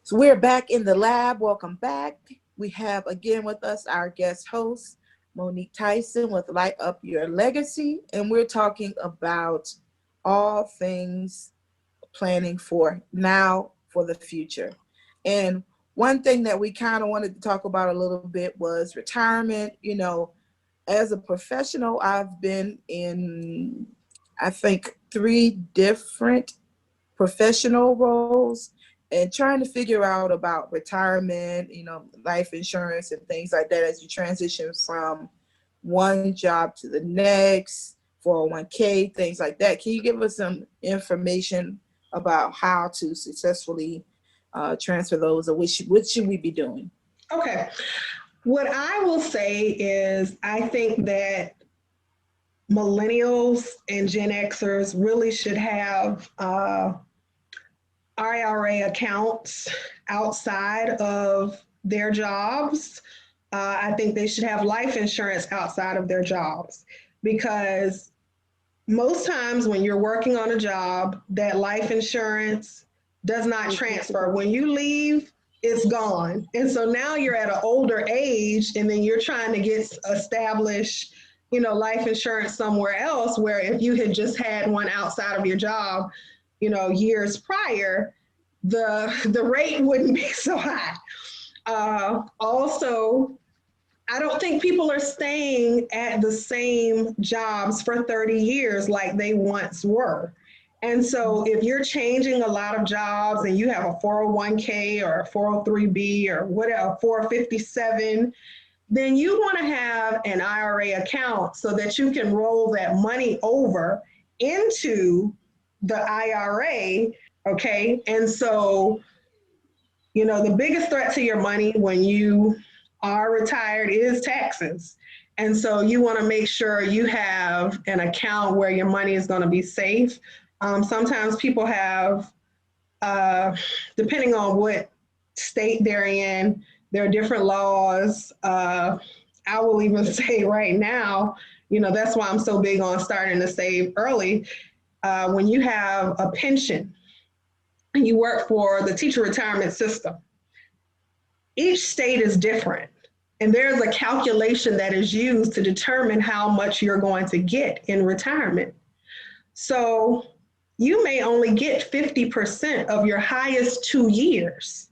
So we're back in the lab. Welcome back. We have again with us our guest host, Monique Tyson with Light Up Your Legacy. And we're talking about all things planning for now for the future. And one thing that we kind of wanted to talk about a little bit was retirement. You know, as a professional, I've been in, I think, 3 different professional roles and trying to figure out about retirement, you know, life insurance and things like that as you transition from one job to the next, 401k, things like that. Can you give us some information about how to successfully transfer those, or what should we be doing? Okay. What I will say is I think that millennials and Gen Xers really should have IRA accounts outside of their jobs. I think they should have life insurance outside of their jobs, because most times when you're working on a job, that life insurance does not transfer. When you leave, it's gone. And so now you're at an older age, and then you're trying to get established, you know, life insurance somewhere else, where if you had just had one outside of your job, you know, years prior, the rate wouldn't be so high. Also, I don't think people are staying at the same jobs for 30 years like they once were. And so if you're changing a lot of jobs and you have a 401k or a 403b or whatever, 457, then you want to have an IRA account so that you can roll that money over into the IRA. Okay. And so, you know, the biggest threat to your money when you are retired is taxes. And so you want to make sure you have an account where your money is going to be safe. Sometimes people have, depending on what state they're in, there are different laws. I will even say right now, you know, that's why I'm so big on starting to save early. When you have a pension and you work for the teacher retirement system, each state is different. And there's a calculation that is used to determine how much you're going to get in retirement. So you may only get 50% of your highest 2 years.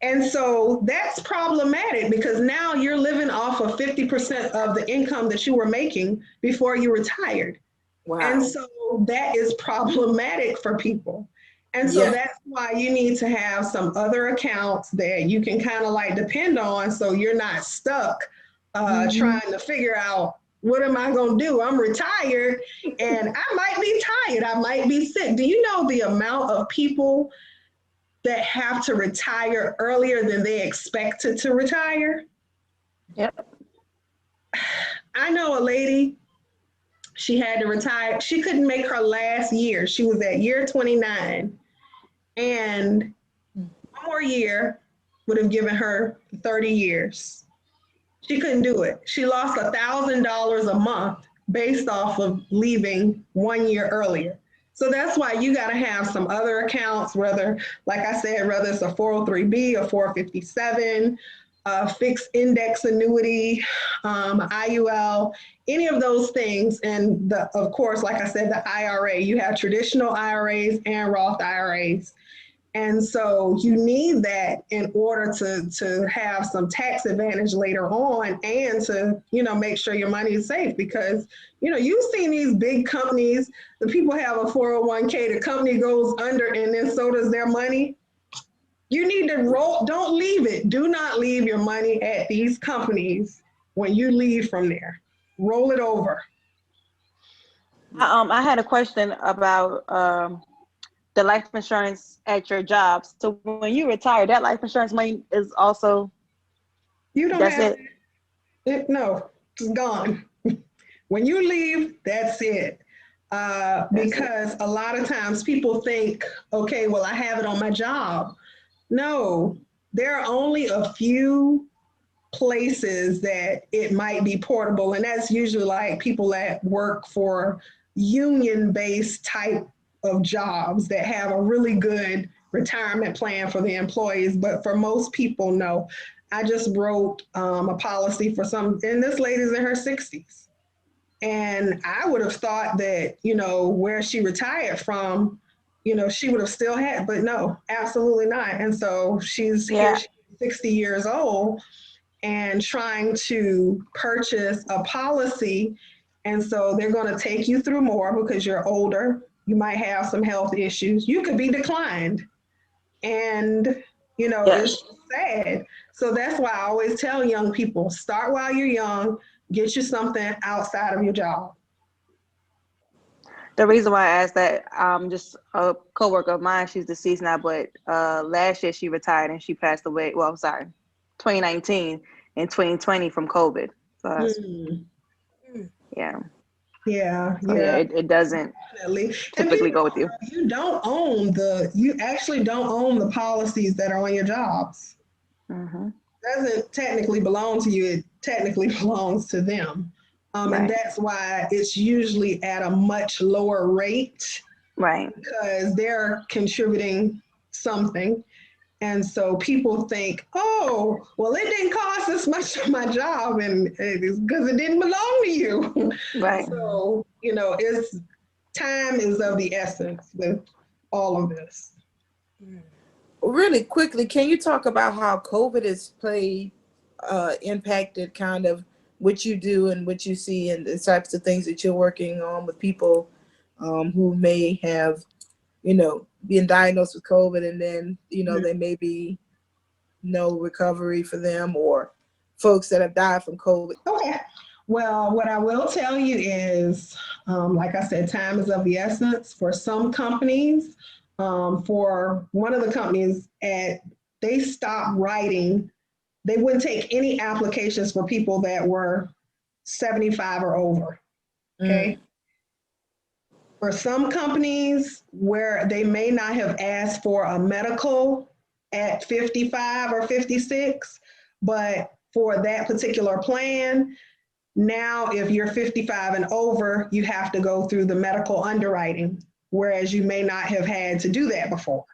And so that's problematic, because now you're living off of 50% of the income that you were making before you retired. Wow. And so that is problematic for people. And so that's why you need to have some other accounts that you can kind of like depend on, so you're not stuck trying to figure out, what am I going to do? I'm retired and I might be tired. I might be sick. Do you know the amount of people that have to retire earlier than they expected to retire? Yep. I know a lady, she had to retire. She couldn't make her last year. She was at year 29. And one more year would have given her 30 years. She couldn't do it. She lost $1,000 a month based off of leaving 1 year earlier. So that's why you got to have some other accounts, whether, like I said, whether it's a 403b or 457, fixed index annuity, IUL, any of those things. And of course, like I said, the IRA, you have traditional IRAs and Roth IRAs. And so you need that in order to have some tax advantage later on, and to, you know, make sure your money is safe, because, you know, you've seen these big companies, the people have a 401k, the company goes under and then so does their money. You need to don't leave it. Do not leave your money at these companies when you leave from there. Roll it over. I had a question about the life insurance at your job. So when you retire, that life insurance money is also, you don't have it. No, it's gone. When you leave, that's it. Because a lot of times people think, okay, well, I have it on my job. No, there are only a few places that it might be portable, and that's usually like people that work for union-based type of jobs that have a really good retirement plan for the employees, but for most people, no. I just wrote a policy for some, and this lady's in her 60s. And I would have thought that, where she retired from, she would have still had, but no, absolutely not. And so she's here, she's 60 years old and trying to purchase a policy. And so they're going to take you through more because you're older. You might have some health issues. You could be declined. And, it's sad. So that's why I always tell young people, start while you're young, get you something outside of your job. The reason why I asked that, just a coworker of mine, she's deceased now, but last year she retired and she passed away. Well, I'm sorry, 2019 and 2020 from COVID. So yeah. Yeah. So yeah, it doesn't typically go with you. You actually don't own the policies that are on your jobs. Mm-hmm. It doesn't technically belong to you. It technically belongs to them. Right. And that's why it's usually at a much lower rate. Right. Because they're contributing something. And so people think, oh, well, it didn't cost this much for my job, and it's because it didn't belong to you. Right. So, time is of the essence with all of this. Really quickly, can you talk about how COVID has impacted kind of what you do and what you see and the types of things that you're working on with people who may have, being diagnosed with COVID and then, there may be no recovery for them, or folks that have died from COVID? Okay. Well, what I will tell you is, like I said, time is of the essence for some companies. For one of the companies, they stopped writing. They wouldn't take any applications for people that were 75 or over. Okay. For some companies where they may not have asked for a medical at 55 or 56, but for that particular plan, now if you're 55 and over, you have to go through the medical underwriting, whereas you may not have had to do that before.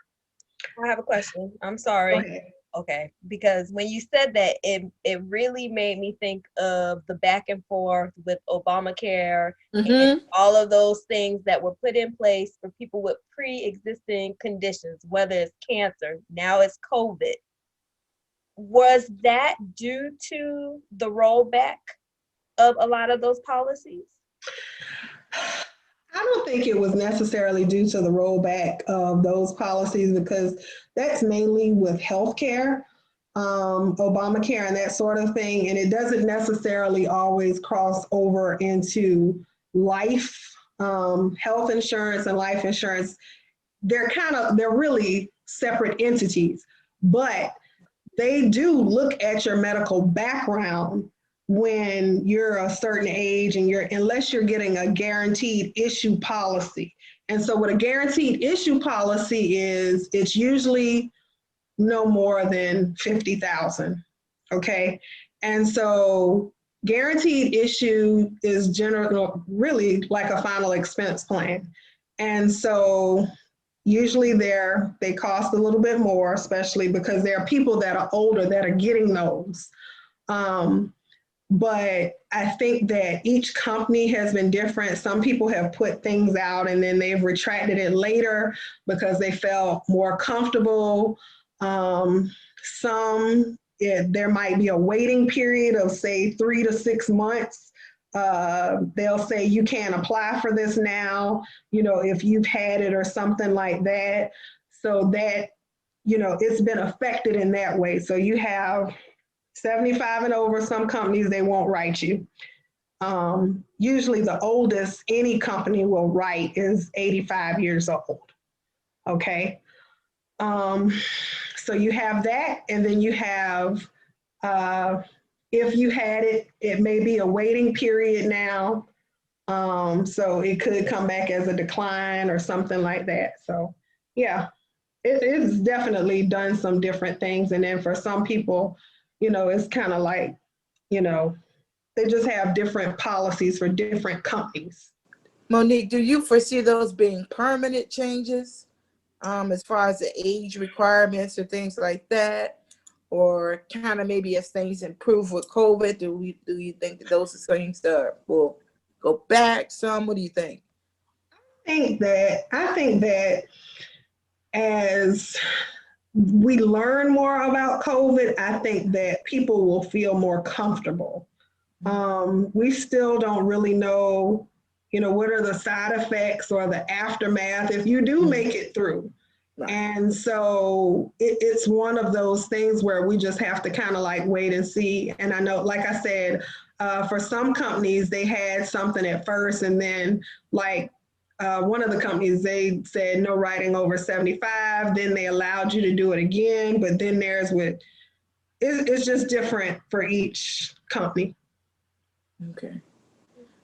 I have a question. I'm sorry. Go ahead. Okay, because when you said that, it really made me think of the back and forth with Obamacare and all of those things that were put in place for people with pre-existing conditions, whether it's cancer, now it's COVID. Was that due to the rollback of a lot of those policies? I don't think it was necessarily due to the rollback of those policies, because that's mainly with healthcare, Obamacare and that sort of thing. And it doesn't necessarily always cross over into life, health insurance and life insurance. They're really separate entities, but they do look at your medical background when you're a certain age and unless you're getting a guaranteed issue policy. And so what a guaranteed issue policy is, it's usually no more than 50,000. Okay. And so guaranteed issue is generally really like a final expense plan. And so usually they cost a little bit more, especially because there are people that are older that are getting those. But I think that each company has been different. Some people have put things out and then they've retracted it later because they felt more comfortable. There might be a waiting period of, say, 3 to 6 months. They'll say you can't apply for this now, if you've had it or something like that. So that, it's been affected in that way. So you have 75 and over, some companies, they won't write you. Usually the oldest any company will write is 85 years old. Okay. So you have that, and then you have, if you had it, it may be a waiting period now. So it could come back as a decline or something like that. So yeah, it's definitely done some different things. And then for some people, it's kind of like, they just have different policies for different companies. Monique, do you foresee those being permanent changes? as far as the age requirements or things like that? Or kind of maybe as things improve with COVID, do you think that those are things that will go back some? What do you think? I think that as we learn more about COVID, I think that people will feel more comfortable. We still don't really know, what are the side effects or the aftermath if you do make it through. Right. And so it's one of those things where we just have to kind of like wait and see. And I know, like I said, for some companies, they had something at first, and then like one of the companies, they said no writing over 75, then they allowed you to do it again, but then it's just different for each company. Okay.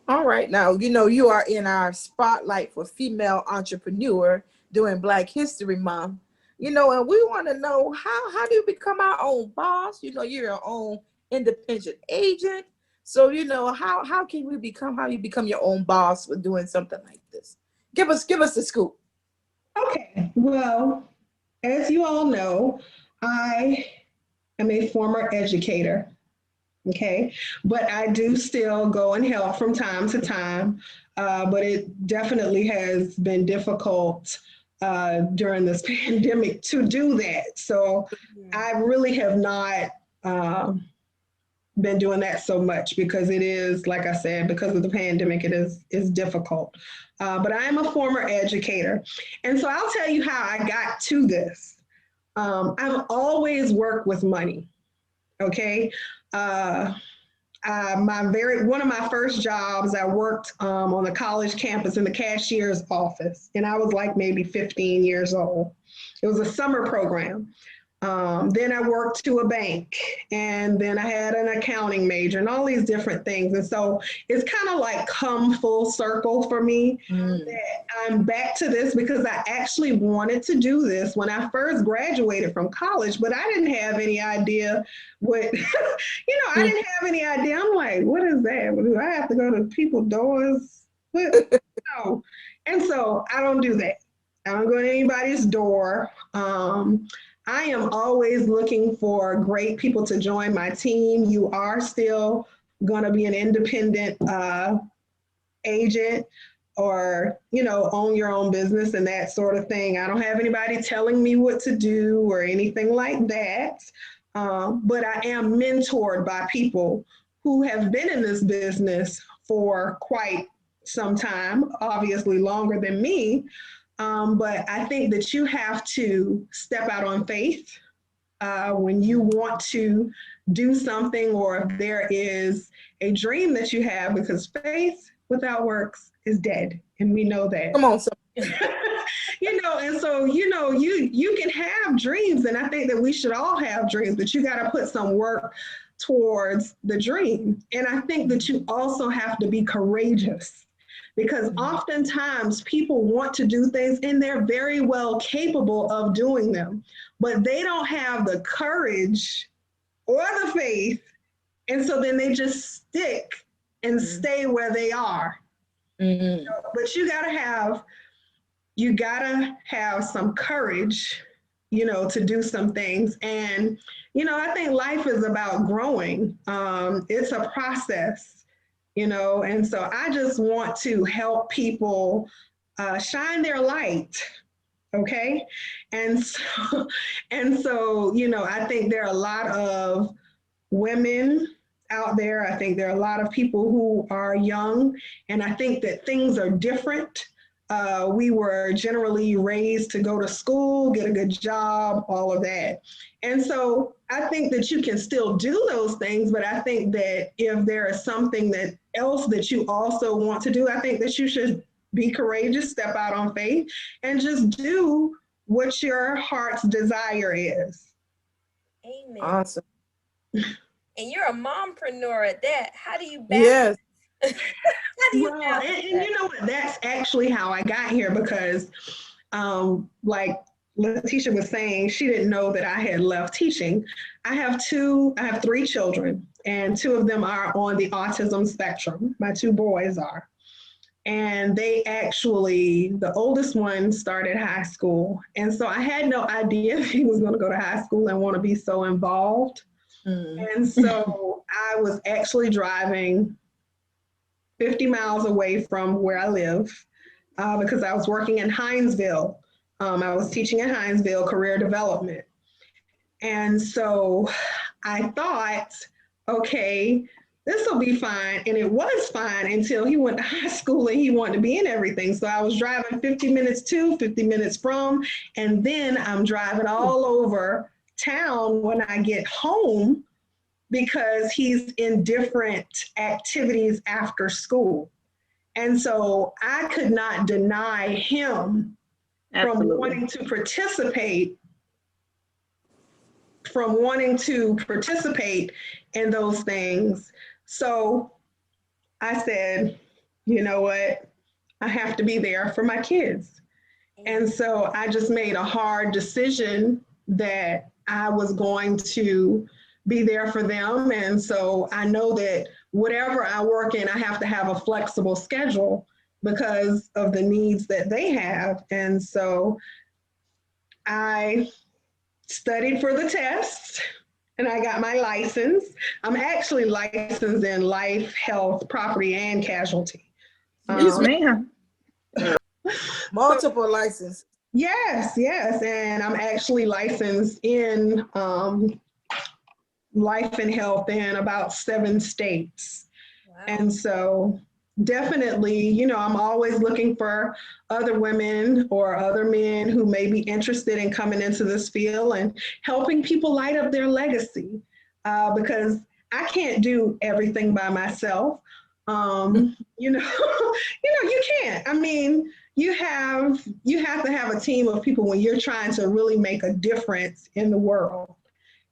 All right. Now, you are in our spotlight for female entrepreneur during Black History Month, and we want to know how do you become our own boss? You're your own independent agent. So, how you become your own boss with doing something like this? Give us the scoop. Okay. Well, as you all know, I am a former educator. Okay. But I do still go and help from time to time. But it definitely has been difficult during this pandemic to do that. So I really have not been doing that so much because it is, like I said, because of the pandemic, it is difficult. But I am a former educator. And so I'll tell you how I got to this. I've always worked with money. Okay. One of my first jobs, I worked on the college campus in the cashier's office, and I was like maybe 15 years old. It was a summer program. Then I worked to a bank, and then I had an accounting major and all these different things. And so it's kind of like come full circle for me that I'm back to this because I actually wanted to do this when I first graduated from college, but I didn't have any idea what, I didn't have any idea. I'm like, what is that? Do I have to go to people's doors? No. And so I don't do that. I don't go to anybody's door. I am always looking for great people to join my team. You are still going to be an independent agent or, own your own business and that sort of thing. I don't have anybody telling me what to do or anything like that. But I am mentored by people who have been in this business for quite some time, obviously longer than me. But I think that you have to step out on faith when you want to do something, or if there is a dream that you have, because faith without works is dead. And we know that. Come on. And so, you can have dreams, and I think that we should all have dreams, but you got to put some work towards the dream. And I think that you also have to be courageous. Because oftentimes people want to do things and they're very well capable of doing them, but they don't have the courage or the faith. And so then they just stick and stay where they are. But you gotta have some courage, to do some things. And, I think life is about growing. It's a process. And so I just want to help people shine their light. Okay. And so, I think there are a lot of women out there. I think there are a lot of people who are young, and I think that things are different. We were generally raised to go to school, get a good job, all of that. And so I think that you can still do those things, but I think that if there is something else that you also want to do, I think that you should be courageous, step out on faith, and just do what your heart's desire is. Amen. Awesome. And you're a mompreneur at that. How do you balance? Yes. And you know what? That's actually how I got here, because like Letitia was saying, she didn't know that I had left teaching. I have 3 children, and 2 of them are on the autism spectrum. My 2 boys are. And the oldest one started high school. And so I had no idea that he was going to go to high school and want to be so involved. And so I was actually driving 50 miles away from where I live because I was working in Hinesville. I was teaching at Hinesville career development. And so I thought, okay, this will be fine. And it was fine until he went to high school and he wanted to be in everything. So I was driving 50 minutes to, 50 minutes from, and then I'm driving all over town when I get home because he's in different activities after school. And so I could not deny him from wanting to participate in those things. So I said, you know what? I have to be there for my kids. And so I just made a hard decision that I was going to be there for them. And so I know that whatever I work in, I have to have a flexible schedule because of the needs that they have. And so I studied for the test and I got my license. I'm actually licensed in life, health, property, and casualty. Multiple licenses. Yes. And I'm actually licensed in life and health in about 7 states. Wow. And so definitely, I'm always looking for other women or other men who may be interested in coming into this field and helping people light up their legacy because I can't do everything by myself. You can't. I mean, you have to have a team of people when you're trying to really make a difference in the world.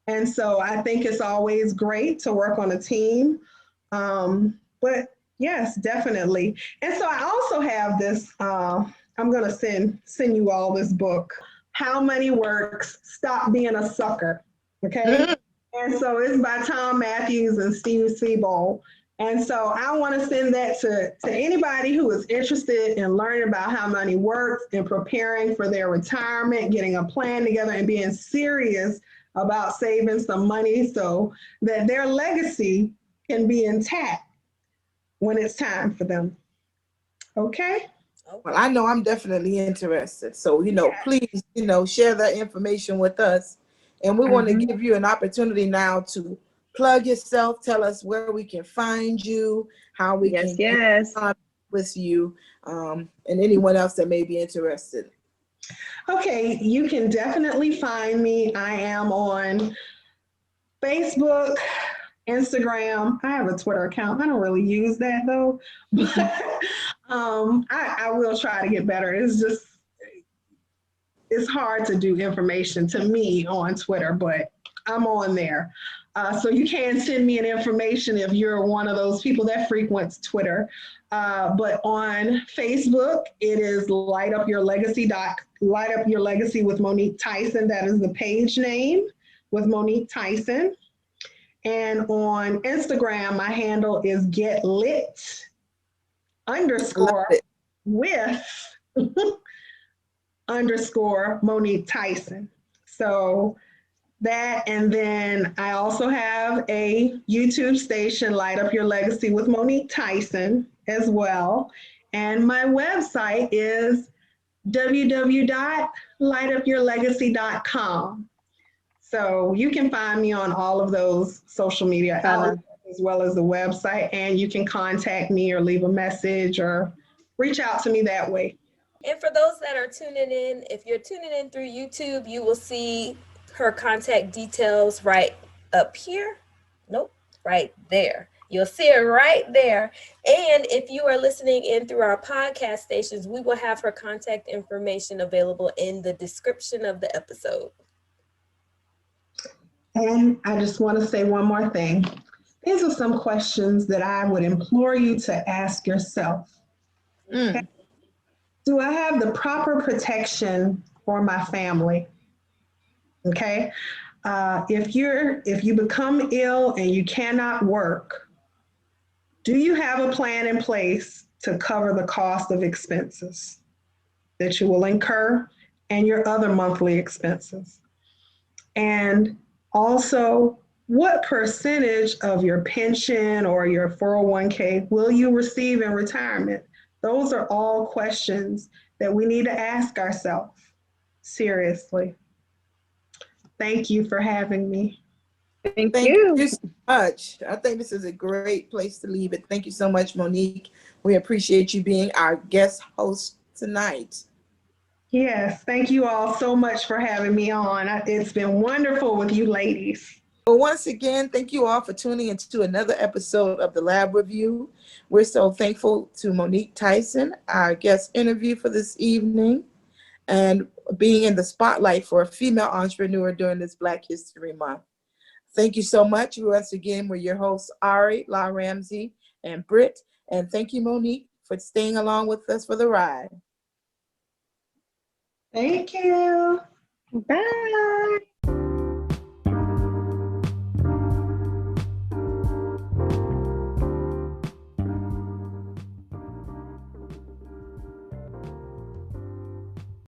And so I think it's always great to work on a team. But yes, definitely. And so I also have this, I'm going to send you all this book, How Money Works, Stop Being a Sucker. Okay. And so it's by Tom Matthews and Steve Siebold. And so I want to send that to anybody who is interested in learning about how money works and preparing for their retirement, getting a plan together and being serious about saving some money so that their legacy can be intact when it's time for them. Okay? Well, I know I'm definitely interested. So, please, share that information with us. And we want to give you an opportunity now to plug yourself, tell us where we can find you, how we can get in contact with you, and anyone else that may be interested. Okay, you can definitely find me. I am on Facebook, Instagram. I have a Twitter account. I don't really use that though, but I will try to get better. It's hard to do information to me on Twitter, but I'm on there. So you can send me an information if you're one of those people that frequents Twitter. But on Facebook, it is Light Up Your Legacy with Monique Tyson. That is the page name with Monique Tyson. And on Instagram, my handle is getlit_ with _ Monique Tyson. So that, and then I also have a YouTube station, Light Up Your Legacy with Monique Tyson as well. And my website is www.lightupyourlegacy.com. So you can find me on all of those social media outlets as well as the website, and you can contact me or leave a message or reach out to me that way. And for those that are tuning in, if you're tuning in through YouTube, you will see her contact details right up here. Nope, right there. You'll see it right there. And if you are listening in through our podcast stations, we will have her contact information available in the description of the episode. And I just want to say one more thing. These are some questions that I would implore you to ask yourself. Okay? Do I have the proper protection for my family? Okay. If you become ill and you cannot work, do you have a plan in place to cover the cost of expenses that you will incur and your other monthly expenses. And also, what percentage of your pension or your 401k will you receive in retirement? Those are all questions that we need to ask ourselves seriously. Thank you for having me. Thank Thank you. you so much. I think this is a great place to leave it. Thank you so much, Monique. We appreciate you being our guest host tonight. Yes, thank you all so much for having me on. It's been wonderful with you ladies. Well, once again, thank you all for tuning into another episode of the Lab Review. We're so thankful to Monique Tyson, our guest interview for this evening, and being in the spotlight for a female entrepreneur during this Black History Month. Thank you so much. Once again, we're your hosts, Ari, La Ramsey, and Britt. And thank you, Monique, for staying along with us for the ride. Thank you. Bye.